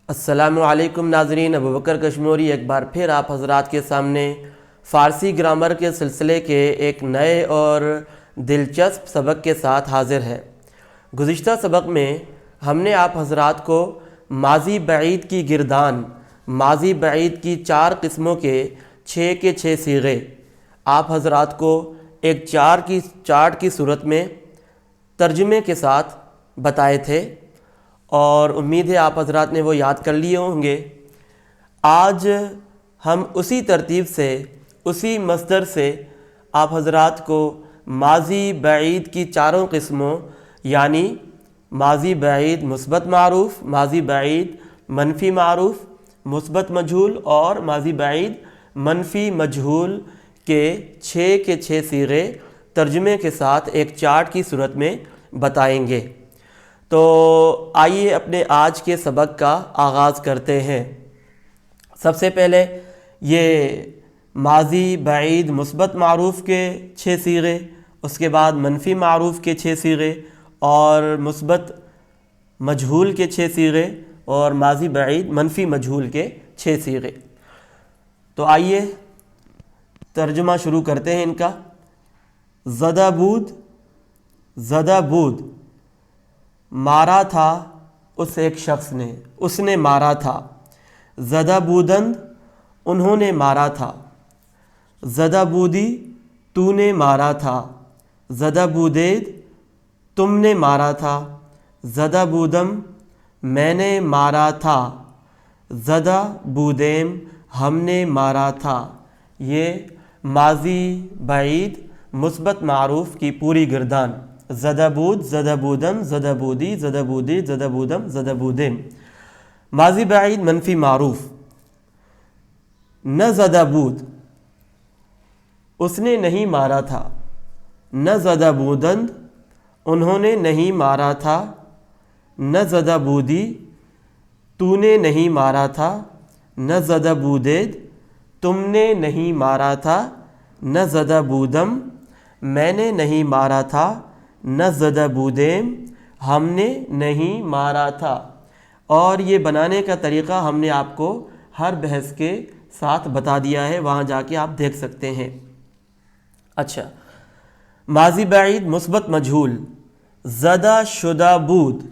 السلام علیکم ناظرین، ابوبکر کشموری ایک بار پھر آپ حضرات کے سامنے فارسی گرامر کے سلسلے کے ایک نئے اور دلچسپ سبق کے ساتھ حاضر ہے۔ گزشتہ سبق میں ہم نے آپ حضرات کو ماضی بعید کی گردان، ماضی بعید کی 4 قسموں کے 6 کے 6 صیغے آپ حضرات کو ایک چارٹ کی صورت میں ترجمے کے ساتھ بتائے تھے، اور امید ہے آپ حضرات نے وہ یاد کر لیے ہوں گے۔ آج ہم اسی ترتیب سے، اسی مصدر سے آپ حضرات کو ماضی بعید کی 4 قسموں، یعنی ماضی بعید مثبت معروف، ماضی بعید منفی معروف، مثبت مجہول اور ماضی بعید منفی مجہول کے 6 کے 6 صیغے ترجمے کے ساتھ ایک چارٹ کی صورت میں بتائیں گے۔ تو آئیے اپنے آج کے سبق کا آغاز کرتے ہیں۔ سب سے پہلے یہ ماضی بعید مثبت معروف کے 6 صیغے، اس کے بعد منفی معروف کے 6 صیغے، اور مثبت مجہول کے 6 صیغے، اور ماضی بعید منفی مجہول کے 6 صیغے۔ تو آئیے ترجمہ شروع کرتے ہیں ان کا۔ زدہ بود، زدہ بود، مارا تھا اس ایک شخص نے، اس نے مارا تھا۔ زدہ بودند، انہوں نے مارا تھا۔ زدہ بودی، تو نے مارا تھا۔ زدہ بودید، تم نے مارا تھا۔ زدہ بودم، میں نے مارا تھا۔ زدہ بودیم، ہم نے مارا تھا۔ یہ ماضی بعید مثبت معروف کی پوری گردان، زدہ بود، زدہ بودن، زدہ بودی، زدہ بودی، زدہ بودم، زدہ بودم۔ ماضی بعید منفی معروف، نہ زدہ بود، اس نے نہیں مارا تھا۔ نہ زدہ بودند، انہوں نے نہیں مارا تھا۔ نہ زدہ بودی، تو نے نہیں مارا تھا۔ نہ زدہ بودید، تم نے نہیں مارا تھا۔ نہ زدہ بودم، میں نے نہیں مارا تھا۔ نہ زدہ بودیم، ہم نے نہیں مارا تھا۔ اور یہ بنانے کا طریقہ ہم نے آپ کو ہر بحث کے ساتھ بتا دیا ہے، وہاں جا کے آپ دیکھ سکتے ہیں۔ اچھا، ماضی بعید مثبت مجہول، زدہ شدہ بود،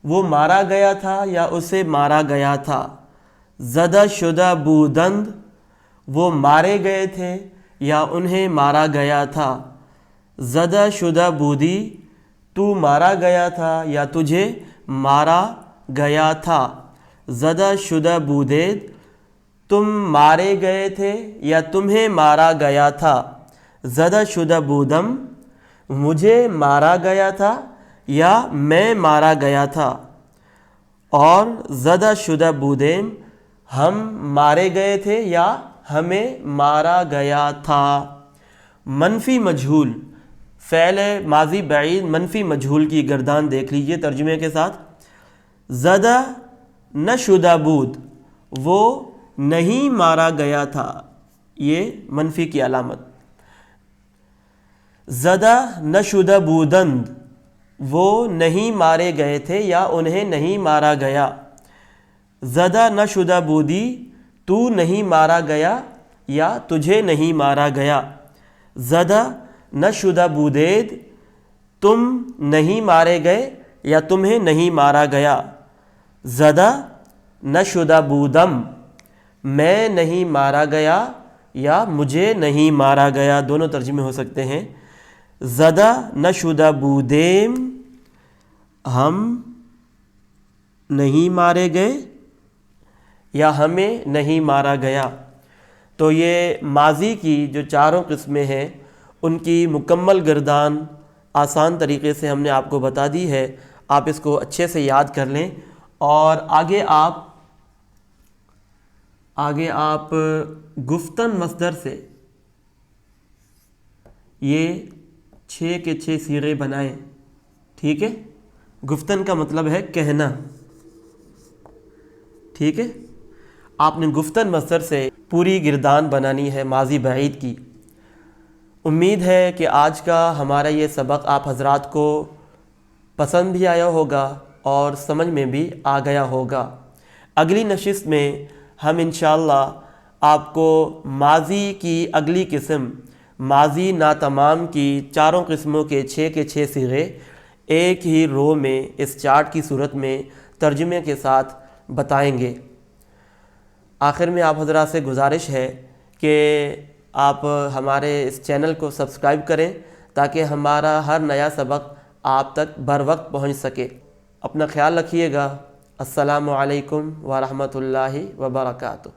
وہ مارا گیا تھا یا اسے مارا گیا تھا۔ زدہ شدہ بودند، وہ مارے گئے تھے یا انہیں مارا گیا تھا۔ زدہ شدہ بودی، تو مارا گیا تھا یا تجھے مارا گیا تھا۔ زدہ شدہ بودید، تم مارے گئے تھے یا تمہیں مارا گیا تھا۔ زدہ شدہ بودم، مجھے مارا گیا تھا یا میں مارا گیا تھا۔ اور زدہ شدہ بودیم، ہم مارے گئے تھے یا ہمیں مارا گیا تھا۔ منفی مجہول، فعل ماضی بعید منفی مجہول کی گردان دیکھ لیجئے ترجمے کے ساتھ۔ زدہ نہ شدہ بود، وہ نہیں مارا گیا تھا، یہ منفی کی علامت۔ زدہ نہ شدہ بودند، وہ نہیں مارے گئے تھے یا انہیں نہیں مارا گیا۔ زدہ نہ شدہ بودی، تو نہیں مارا گیا یا تجھے نہیں مارا گیا۔ زدہ نہ شدہ بودید، تم نہیں مارے گئے یا تمہیں نہیں مارا گیا۔ زدہ نہ شدہ بودم، میں نہیں مارا گیا یا مجھے نہیں مارا گیا، دونوں ترجمے ہو سکتے ہیں۔ زدہ نہ شدہ بودیم، ہم نہیں مارے گئے یا ہمیں نہیں مارا گیا۔ تو یہ ماضی کی جو 4 قسمیں ہیں ان کی مکمل گردان آسان طریقے سے ہم نے آپ کو بتا دی ہے۔ آپ اس کو اچھے سے یاد کر لیں، اور آگے آپ گفتن مصدر سے یہ 6 کے 6 صیغے بنائیں، ٹھیک ہے؟ گفتن کا مطلب ہے کہنا، ٹھیک ہے؟ آپ نے گفتن مصدر سے پوری گردان بنانی ہے ماضی بعید کی۔ امید ہے کہ آج کا ہمارا یہ سبق آپ حضرات کو پسند بھی آیا ہوگا اور سمجھ میں بھی آ گیا ہوگا۔ اگلی نشست میں ہم انشاءاللہ آپ کو ماضی کی اگلی قسم ماضی ناتمام کی چاروں قسموں کے 6 کے 6 صیغے ایک ہی رو میں اس چارٹ کی صورت میں ترجمے کے ساتھ بتائیں گے۔ آخر میں آپ حضرات سے گزارش ہے کہ آپ ہمارے اس چینل کو سبسکرائب کریں تاکہ ہمارا ہر نیا سبق آپ تک بر وقت پہنچ سکے۔ اپنا خیال رکھیے گا۔ السلام علیکم ورحمۃ اللہ وبرکاتہ۔